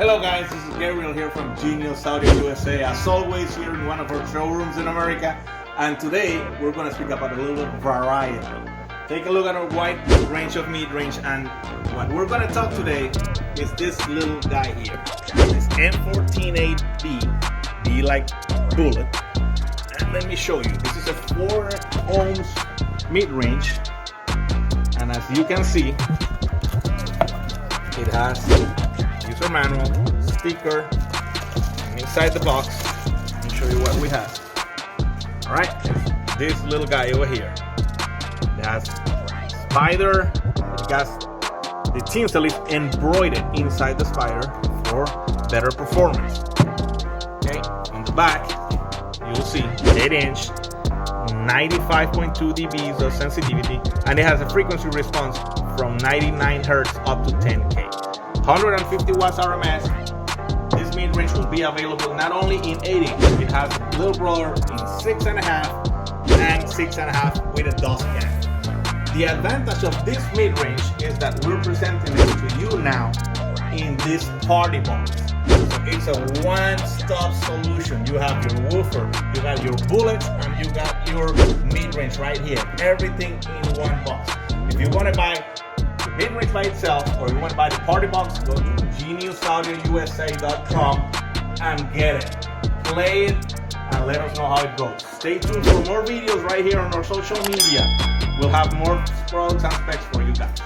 Hello guys, this is Gabriel here from Genius Audio USA, as always here in one of our showrooms in America, and today we're going to speak about a little variety. Take a look at our wide range of mid-range, and what we're going to talk today is this little guy here, this M148B, B like bullet, and let me show you. This is a 4 ohms mid-range, and as you can see, it has user manual, sticker, and inside the box, let me show you what we have. Alright, this little guy over here. It has spider, it has the tinsel is embroidered inside the spider for better performance. Okay, on the back, you'll see 8-inch, 95.2 dBs of sensitivity, and it has a frequency response from 99 Hz up to 10K. 150 watts RMS. This mid-range will be available not only in 8-inch, it has a little brother in 6.5 and 6.5 with a dust cap. The advantage of this mid-range is that we're presenting it to you now in this party box. So it's a one-stop solution. You have your woofer, you got your bullets, and you got your mid-range right here. Everything in one box. If you want to buy the mid-range by itself, or you want to buy the party box, go to geniusaudioUSA.com and get it. Play it and let us know how it goes. Stay tuned for more videos right here on our social media. We'll have more products and specs for you guys.